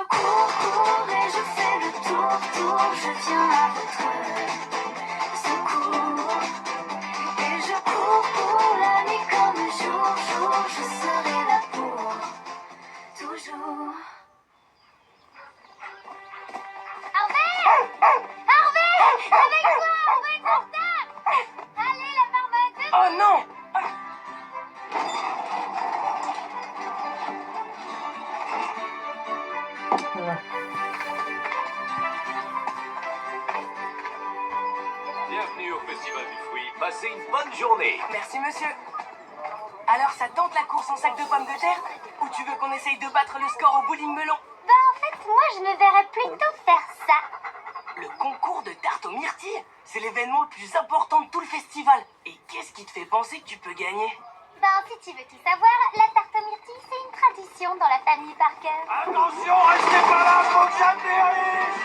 cours et je fais le tour, je viens à votre secours. Et je cours pour la nuit comme le jour, je serai là pour toujours. Harvey! Harvey! Réveille-toi, on va être en retard! Allez, la marmotte! Oh non! Bienvenue au Festival du Fruit. Passez une bonne journée. Merci, monsieur. Alors, ça tente la course en sac de pommes de terre? Ou tu veux qu'on essaye de battre le score au bowling melon? Bah en fait, moi je me verrais plutôt faire ça. Le concours de tarte aux myrtilles, c'est l'événement le plus important de tout le festival. Et qu'est-ce qui te fait penser que tu peux gagner? Ben si tu veux tout savoir, la tarte aux myrtilles c'est une tradition dans la famille Parker. Attention, restez pas là, faut que j'atterrisse.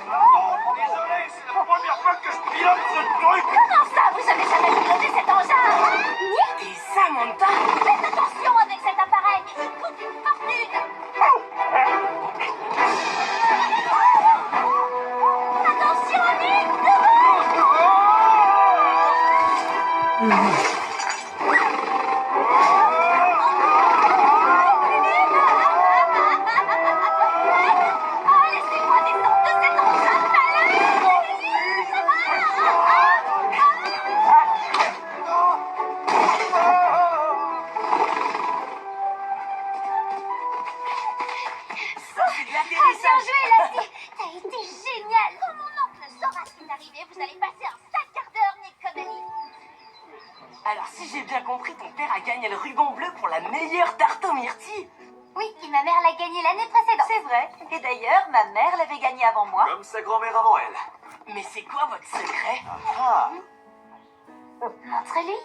Pardon, désolé, c'est la première fois que je pilote ce truc. Comment ça, vous avez jamais piloté cet engin? Et Samantha? Faites attention avec cet appareil, il coûte une fortune. Attention Nick, oh, laissez-moi descendre de cet engin, Ça, c'est de Bien l'atterrissage. joué, Lassie. T'as été génial. Quand mon oncle saura ce qui est arrivé, vous allez passer un sale quart d'heure, Nick Connelly. Alors, si j'ai bien compris, ton père a gagné le ruban bleu pour la meilleure tarte aux myrtilles. Oui, et ma mère l'a gagné l'année précédente. C'est vrai. Et d'ailleurs, ma mère l'avait gagné avant moi. Comme sa grand-mère avant elle. Mais c'est quoi votre secret? Ah, Montre-lui.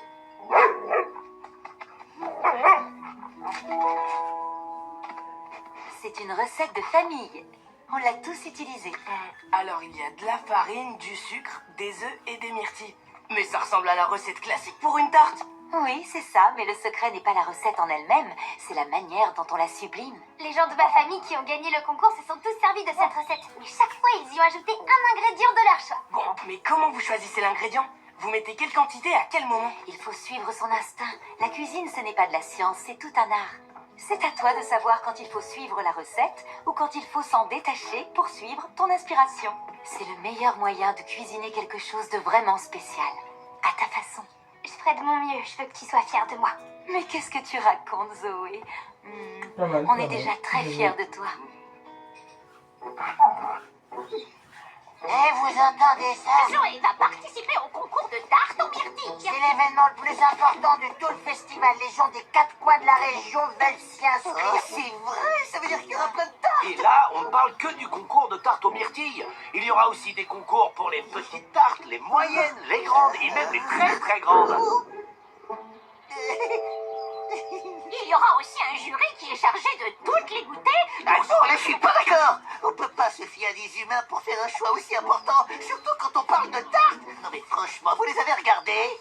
C'est une recette de famille. On l'a tous utilisée. Alors, il y a de la farine, du sucre, des œufs et des myrtilles. Mais ça ressemble à la recette classique pour une tarte. Oui, c'est ça, mais le secret n'est pas la recette en elle-même, c'est la manière dont on la sublime. Les gens de ma famille qui ont gagné le concours se sont tous servis de cette recette. Mais chaque fois, ils y ont ajouté un ingrédient de leur choix. Bon, mais comment vous choisissez l'ingrédient? Vous mettez quelle quantité à quel moment? Il faut suivre son instinct. La cuisine, ce n'est pas de la science, c'est tout un art. C'est à toi de savoir quand il faut suivre la recette ou quand il faut s'en détacher pour suivre ton inspiration. C'est le meilleur moyen de cuisiner quelque chose de vraiment spécial, à ta façon. Je ferai de mon mieux, je veux que tu sois fière de moi. Mais qu'est-ce que tu racontes, Zoé? Pas mal, On pas est mal. déjà très Bien fiers joué. de toi. Et vous entendez ça? Zoé va participer au concours de tarte aux myrtilles. C'est l'événement le plus important de tout le festival. Les gens des quatre coins de la région veulent s'y inscrire. C'est vrai, ça veut dire qu'il y aura plein de tartes. et là, on ne parle que du concours de tarte aux myrtilles. Il y aura aussi des concours pour les petites tartes, les moyennes, les grandes et même les très très grandes. Il y aura aussi un jury qui est chargé de toutes les goûter. Ah non, là je suis pas d'accord. On peut pas se fier à des humains pour faire un choix aussi important, surtout quand on parle de tartes. Non mais franchement, vous les avez regardés?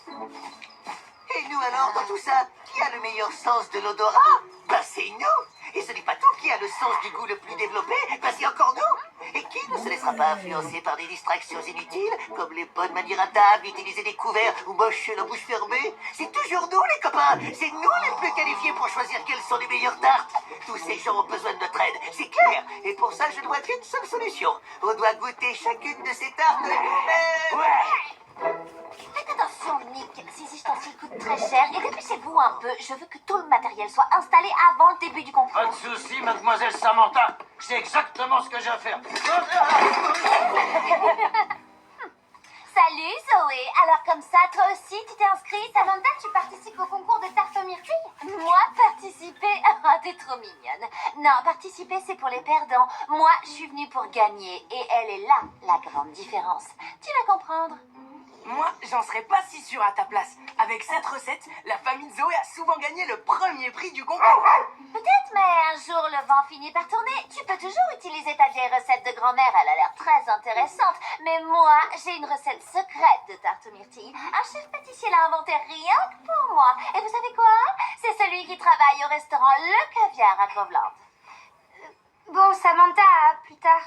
Et nous alors, dans tout ça, qui a le meilleur sens de l'odorat? Ben c'est nous. Et ce n'est pas tout qui a le sens du goût le plus développé, ben c'est encore nous. Et qui ne se laissera pas influencer par des distractions inutiles, comme les bonnes manières à table, utiliser des couverts ou mâcher la bouche fermée? C'est toujours nous les copains, c'est nous les plus qualifiés pour choisir quelles sont les meilleures tartes. Tous ces gens ont besoin de notre aide, c'est clair. Et pour ça, je ne vois qu'une seule solution. On doit goûter chacune de ces tartes nous-mêmes. Ouais. Faites attention, Nick. Ces ustensiles coûtent très cher. Et dépêchez-vous un peu. Je veux que tout le matériel soit installé avant le début du concours. Pas de soucis, mademoiselle Samantha. C'est exactement ce que j'ai à faire. Salut, Zoé. Alors comme ça, toi aussi, tu t'es inscrite. Samantha, tu participes au concours de tarte aux myrtilles? Moi, participer? Ah, t'es trop mignonne. Non, participer, c'est pour les perdants. Moi, je suis venue pour gagner. Et elle est là, la grande différence. Tu vas comprendre. Moi, j'en serais pas si sûre à ta place. Avec cette recette, la famille Zoé a souvent gagné le premier prix du concours. Peut-être, mais un jour le vent finit par tourner. Tu peux toujours utiliser ta vieille recette de grand-mère, elle a l'air très intéressante. Mais moi, j'ai une recette secrète de tarte aux myrtilles. Un chef pâtissier l'a inventée rien que pour moi. Et vous savez quoi? C'est celui qui travaille au restaurant Le Caviar à Groveland. Bon, Samantha, à plus tard.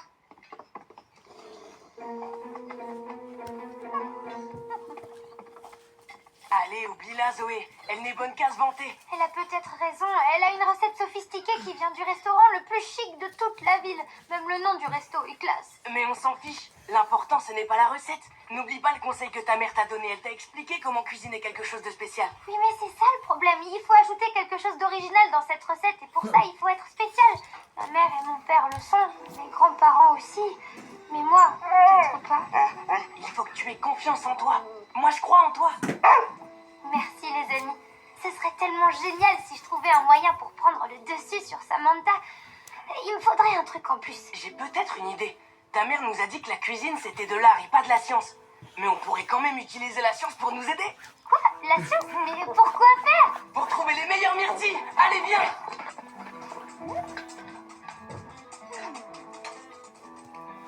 Allez, oublie-la, Zoé. Elle n'est bonne qu'à se vanter. Elle a peut-être raison. Elle a une recette sophistiquée qui vient du restaurant le plus chic de toute la ville. Même le nom du resto est classe. Mais on s'en fiche. L'important, ce n'est pas la recette. N'oublie pas le conseil que ta mère t'a donné. Elle t'a expliqué comment cuisiner quelque chose de spécial. Oui, mais c'est ça le problème. Il faut ajouter quelque chose d'original dans cette recette. Et pour ça, il faut être spécial. Ma mère et mon père le sont. Mes grands-parents aussi. Mais moi, peut-être pas. Il faut que tu aies confiance en toi. Moi, je crois en toi. Merci les amis. Ce serait tellement génial si je trouvais un moyen pour prendre le dessus sur Samantha. Il me faudrait un truc en plus. J'ai peut-être une idée. Ta mère nous a dit que la cuisine, c'était de l'art et pas de la science. Mais on pourrait quand même utiliser la science pour nous aider. Quoi? La science? Mais pourquoi faire? Pour trouver les meilleures myrtilles. Allez, viens.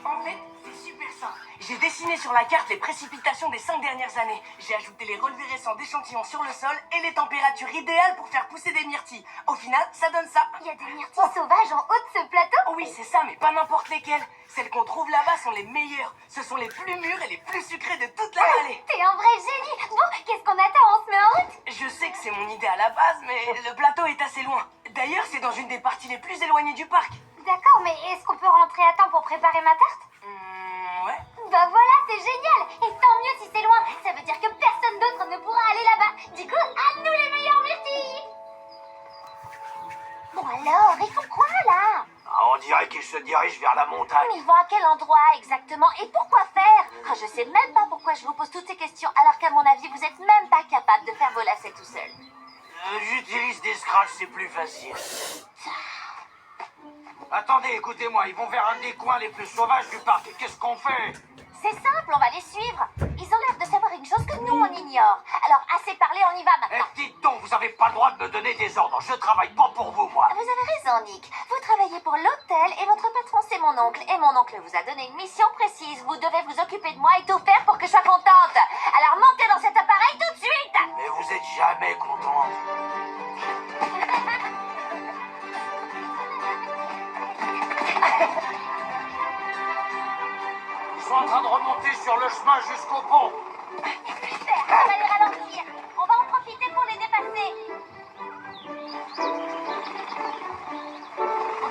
En fait, c'est super simple. J'ai dessiné sur la carte les précipitations des 5 dernières années. J'ai ajouté les relevés récents d'échantillons sur le sol et les températures idéales pour faire pousser des myrtilles. Au final, ça donne ça. Il y a des myrtilles sauvages en haut de ce plateau? Oh oui, c'est ça, mais pas n'importe lesquelles. Celles qu'on trouve là-bas sont les meilleures. Ce sont les plus mûres et les plus sucrées de toute la vallée. T'es un vrai génie. Bon, qu'est-ce qu'on attend? On se met en route? Je sais que c'est mon idée à la base, mais le plateau est assez loin. D'ailleurs, c'est dans une des parties les plus éloignées du parc. D'accord, mais est-ce qu'on peut rentrer à temps pour préparer ma tarte? Ouais. Bah voilà, c'est génial. Et tant mieux si c'est loin. Ça veut dire que personne d'autre ne pourra aller là-bas. Du coup, à nous les meilleures myrtilles. Bon alors, ils font quoi là? Ah, on dirait qu'ils se dirigent vers la montagne. Mais ils vont à quel endroit exactement? Et pourquoi faire? Ah, je sais même pas pourquoi je vous pose toutes ces questions, alors qu'à mon avis, vous êtes même pas capable de faire vos lacets tout seul. J'utilise des scratchs, c'est plus facile. Attendez, écoutez-moi, ils vont vers un des coins les plus sauvages du parc. Qu'est-ce qu'on fait? C'est simple, on va les suivre. Ils ont l'air de savoir une chose que nous, on ignore. Alors, assez parlé, on y va Eh, maintenant. dites donc, vous avez pas le droit de me donner des ordres. Je travaille pas pour vous, moi. Vous avez raison, Nick. Vous travaillez pour l'hôtel et votre patron, c'est mon oncle. Et mon oncle vous a donné une mission précise. Vous devez vous occuper de moi et tout faire pour que je sois contente. Alors, montez dans cet appareil tout de suite. Mais vous êtes jamais contente. Ils sont en train de remonter sur le chemin jusqu'au pont. Super, on va les ralentir. On va en profiter pour les dépasser.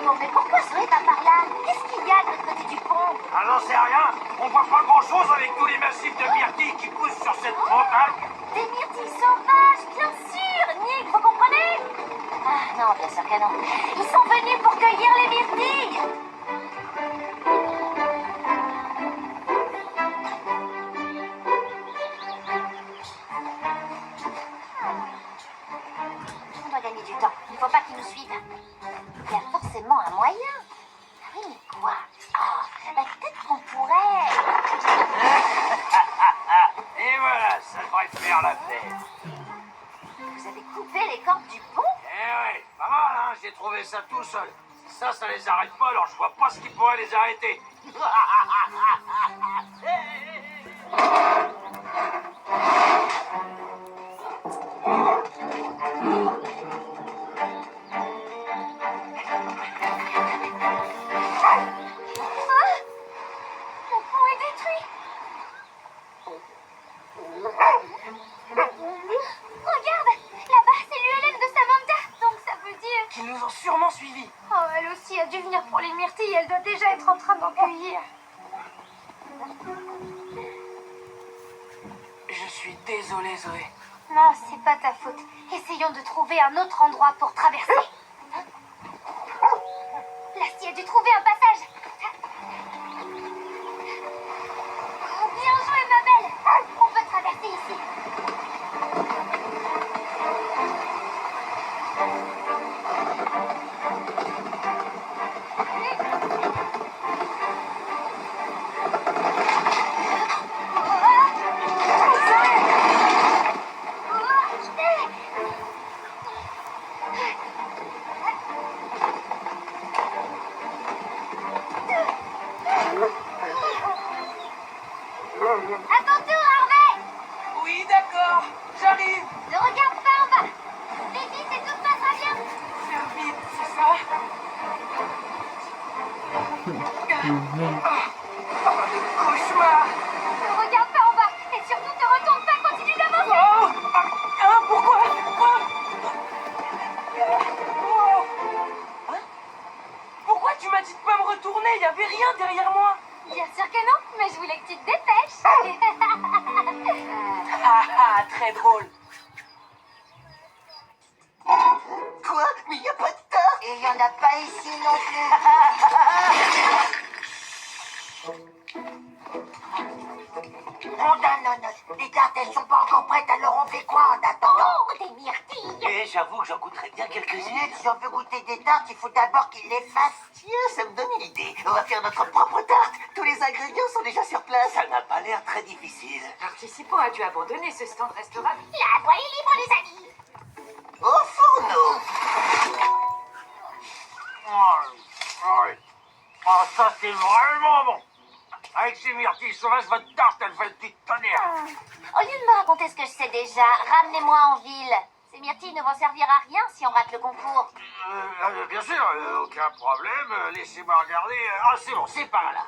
Oh, mais pourquoi Zoé va par là? Qu'est-ce qu'il y a de l'autre côté du pont? Ah, j'en sais rien. On voit pas grand-chose avec tous les massifs de myrtilles qui poussent sur cette montagne. Des myrtilles sauvages, bien sûr. Nick, vous comprenez? Ah non, bien sûr que non. Ils sont venus pour cueillir les myrtilles. On doit gagner du temps. Il ne faut pas qu'ils nous suivent. Il y a forcément un moyen. Ah oui, mais quoi? Ah, bah, peut-être qu'on pourrait... Et voilà, ça devrait faire l'affaire. Vous avez coupé les cordes du pont? Eh ouais, pas mal, hein, j'ai trouvé ça tout seul. Ça les arrête pas, alors je vois pas ce qui pourrait les arrêter. Le pont est détruit. Regarde, là-bas, c'est l'ULM de Samantha. Donc ça veut dire... Qui nous ont sûrement suivis. Oh, elle aussi a dû venir pour les myrtilles. Elle doit déjà être en train d'en cueillir. Je suis désolé, Zoé. Non, c'est pas ta faute. Essayons de trouver un autre endroit pour traverser. Lassie a dû trouver un passage. Oh, bien joué, ma belle. On peut traverser ici. Cauchemar. Ne regarde pas en bas et surtout te retourne pas, continue d'avancer. Oh, pourquoi? Hein? Pourquoi tu m'as dit de pas me retourner? Il y avait rien derrière moi. Bien sûr que non, mais je voulais que tu te dépêches. Très drôle. Quoi? Mais il n'y a pas de tarte. Et il n'y en a pas ici non plus. Oh non, les tartes, elles sont pas encore prêtes, alors on fait quoi en attendant? Oh, des myrtilles. Et j'avoue que j'en goûterais bien quelques-unes. Si on veut goûter des tartes, il faut d'abord qu'ils les fassent. Tiens, ça me donne une idée. On va faire notre propre tarte. Tous les ingrédients sont déjà sur place. Ça n'a pas l'air très difficile. Participant a dû abandonner, ce stand restera vide. La voie est libre, les amis. Au fourneau. Oh, ça c'est vraiment bon. Avec ces myrtilles sauvages, votre tarte, elle fait le petit tonnerre. Au lieu de me raconter ce que je sais déjà, ramenez-moi en ville. Ces myrtilles ne vont servir à rien si on rate le concours. Bien sûr, aucun problème. Laissez-moi regarder. Ah, c'est bon, c'est par là.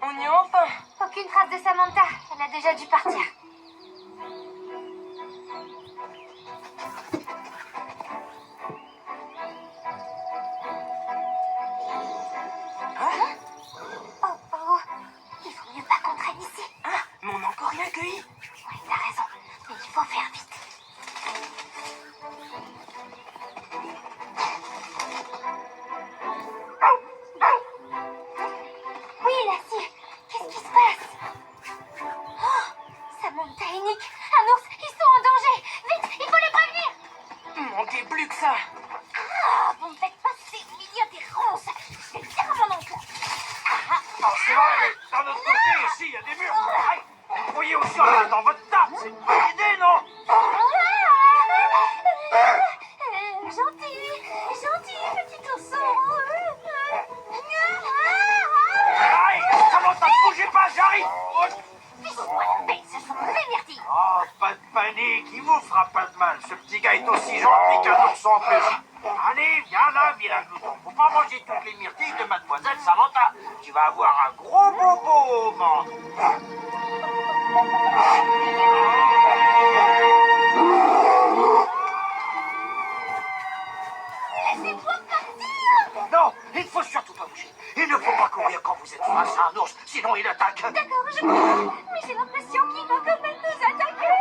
On y est enfin. Aucune trace de Samantha, elle a déjà dû partir. Oh, il vaut mieux pas qu'on traîne ici. Mais on n'a encore rien cueilli. Oui, t'as raison, mais il faut faire vite. Oui, Lassie, qu'est-ce qui se passe? Oh, Samantha et Nick, un ours, ils sont en danger. Vite, il faut les prévenir. Manquait plus que ça. Ah, vous me faites passer au milieu des ronces. Je vais faire mon oncle. C'est vrai, mais d'un autre côté, ici, il y a des murs. Aïe, vous pourriez aussi en mettre dans votre tarte. C'est une bonne idée, non? Gentil, petit ourson. Aïe, comment ça ne bougez pas, j'arrive. Fiche-moi la paix, ce sont mes myrtilles. Oh, pas de panique, il vous fera pas de mal. Ce petit gars est aussi gentil qu'un ours en plus. Allez, viens là, vilain glouton. Faut pas manger toutes les myrtilles de mademoiselle Samantha. Tu vas avoir un gros bobo au ventre. Laissez-moi partir. Non, il ne faut surtout pas bouger. Il ne faut pas courir quand vous êtes face à un ours, sinon il attaque. D'accord, je comprends. Mais j'ai l'impression qu'il va quand même nous attaquer.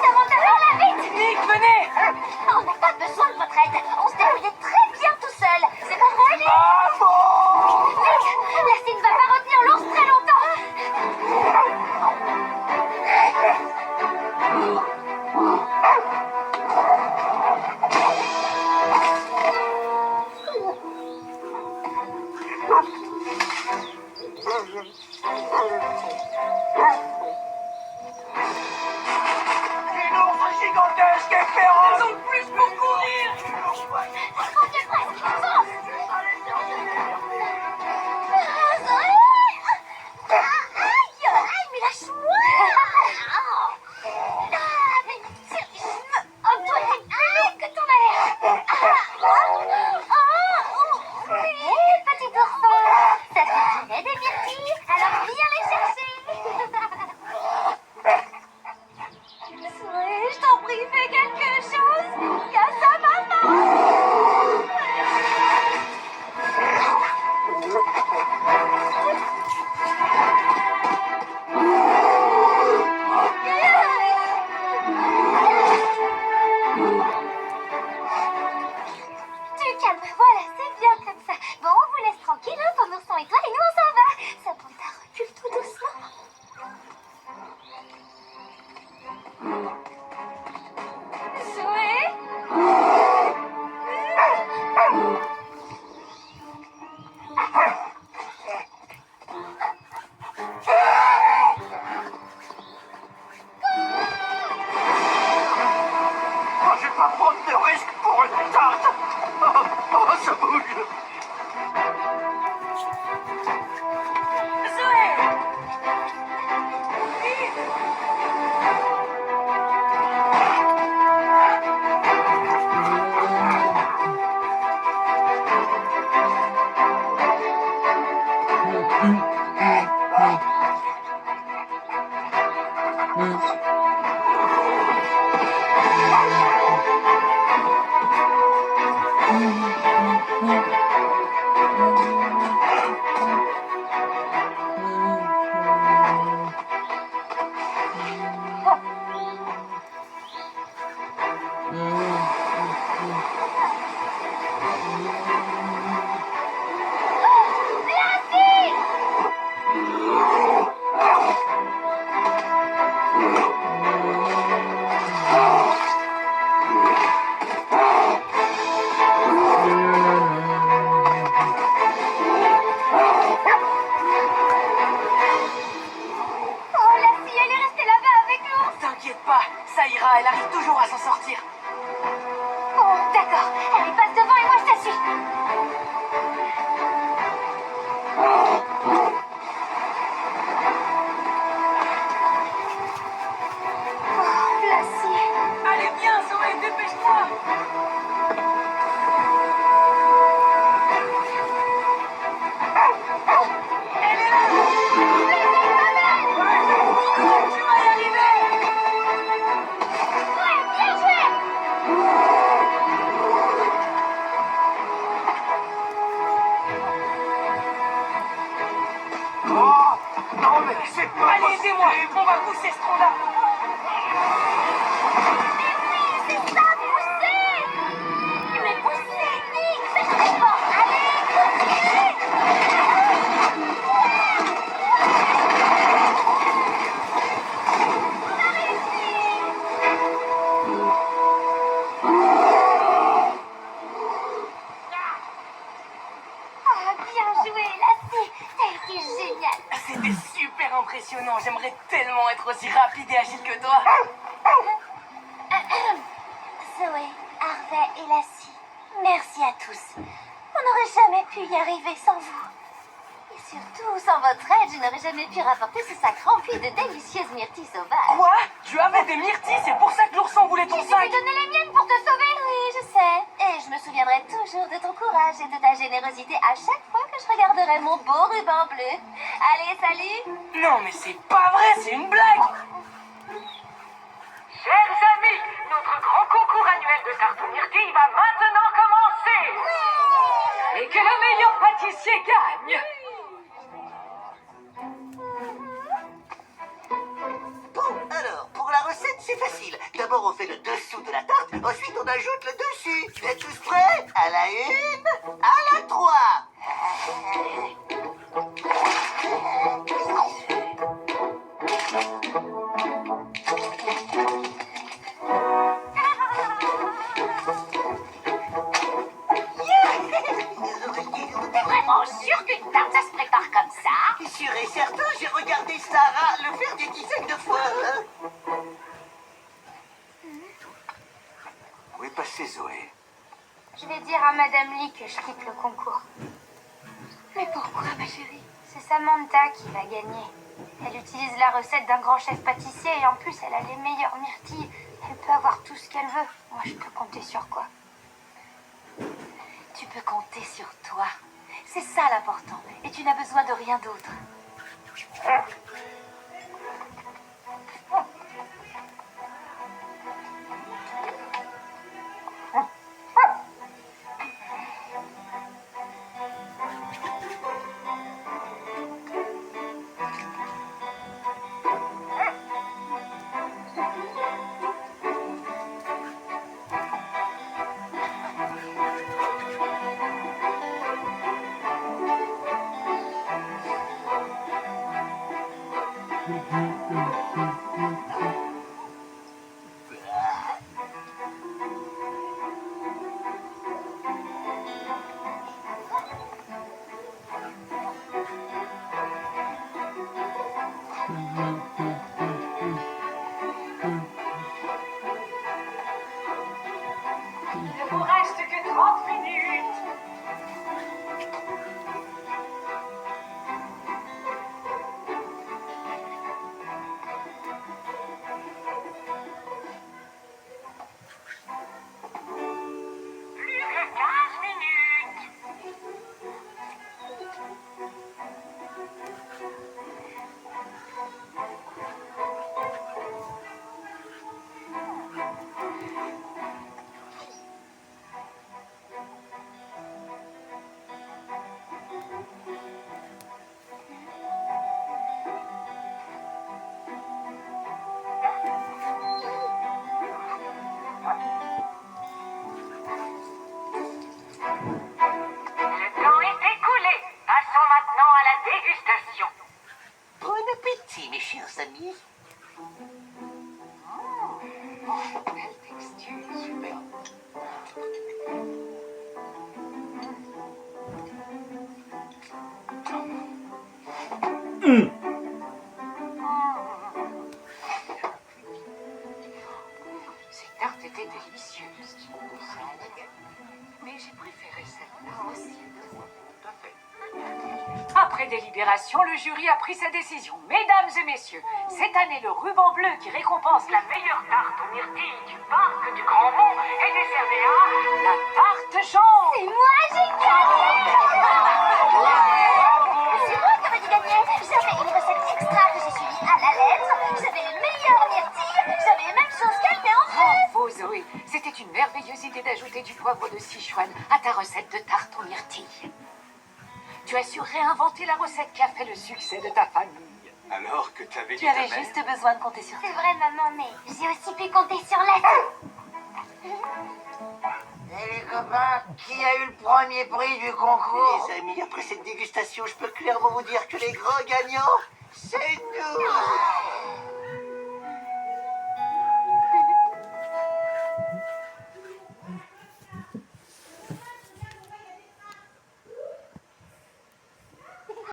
Samantha, là, vite. Nick, venez. On n'a pas besoin de votre aide. On se débrouillait très bien tout seul. C'est pas vrai, Nick? Ah bon? Nick, Lassie ne va pas retenir l'ours très longtemps. Une ours gigantesque et féroce. Ils ont plus pour courir. On y est presque. Fonce. Aïe, mais lâche-moi. Mais oh, toi, t'es plus que ton mère. Petit ourson, ça te dirait des myrtilles? Alors viens les chercher. Je t'en prie, fais quelque chose. Il y a sa maman. Tu calmes, voilà, c'est bien comme ça. Bon, on vous laisse tranquille, hein, ton ourson et toi, et nous on s'en va. Samantha, recule tout doucement. Zoé? Moi, je vais pas prendre de risque pour une tarte. Oh, ça bouge. Zoé! Oh, la fille, elle est restée là-bas avec l'ours. T'inquiète pas, ça ira, elle arrive toujours à s'en sortir. Oh, d'accord. Allez, passe devant et moi je te suis. Oh, Lassie. Allez, viens, Zoé, dépêche-toi. Elle est là. Tu vas y arriver. Ouais, bien joué. Oh, non, mais c'est pas Allez, aidez-moi, possible. on va pousser ce tronc-là. C'est ça, poussez. Mais poussez, Nick, c'est très fort. Allez, continuez. Ah, bien joué, Lassie. T'as été génial. C'était super impressionnant. J'aimerais tellement être aussi rapide et agile que toi. Zoé, Harvey et Lassie, merci à tous. On n'aurait jamais pu y arriver sans vous. Et surtout, sans votre aide, je n'aurais jamais pu rapporter ce sac rempli de délicieuses myrtilles sauvages. Quoi? Tu avais des myrtilles, c'est pour ça que l'ourson voulait ton J'ai dû sac. lui donner les miennes pour te sauver. Oui, je sais. Et je me souviendrai toujours de ton courage et de ta générosité à chaque fois que je regarderai mon beau ruban bleu. Allez, salut. Non, mais c'est pas vrai, c'est une blague. Chers amis, notre grand concours annuel de tarte aux myrtilles va maintenant commencer. Et que le meilleur pâtissier gagne. Bon, alors, pour la recette, c'est facile. D'abord, on fait le dessous de la tarte, ensuite on ajoute le dessus. Vous êtes tous prêts? À la 1, à la 3. T'es vraiment sûr qu'une tarte, ça se prépare comme ça? Sûr et certain, j'ai regardé Sarah le faire des dizaines de fois. Où est passée Zoé? Je vais dire à Madame Lee que je quitte le concours. Mais pourquoi, ma chérie? C'est Samantha qui va gagner. Elle utilise la recette d'un grand chef pâtissier et en plus, elle a les meilleures myrtilles. Elle peut avoir tout ce qu'elle veut. Moi, je peux compter sur quoi? Tu peux compter sur toi. C'est ça l'important. Et tu n'as besoin de rien d'autre. Il ne vous reste que 30 minutes. amis. Belle texture. Super. Ces tartes étaient délicieuses. Mais j'ai préféré celle-là aussi. Après délibération, le jury a pris sa décision. Mesdames et messieurs, cette année, le ruban bleu qui récompense la meilleure tarte aux myrtilles du parc du Grand Mont est décerné à la tarte jaune. Et moi, j'ai gagné! C'est moi qui aurais dû gagner. J'avais une recette extra que j'ai suivie à la lettre. J'avais les meilleures myrtilles. J'avais les mêmes choses qu'elle, mais en plus. Bravo Zoé, c'était une merveilleuse idée d'ajouter du poivre de Sichuan à ta recette de tarte aux myrtilles. Tu as su réinventer la recette qui a fait le succès de ta famille. Alors que t'avais Tu avais juste besoin de compter sur toi. C'est vrai, maman, mais j'ai aussi pu compter sur la... Et les copains, qui a eu le premier prix du concours? Les amis, après cette dégustation, je peux clairement vous dire que les grands gagnants, c'est nous.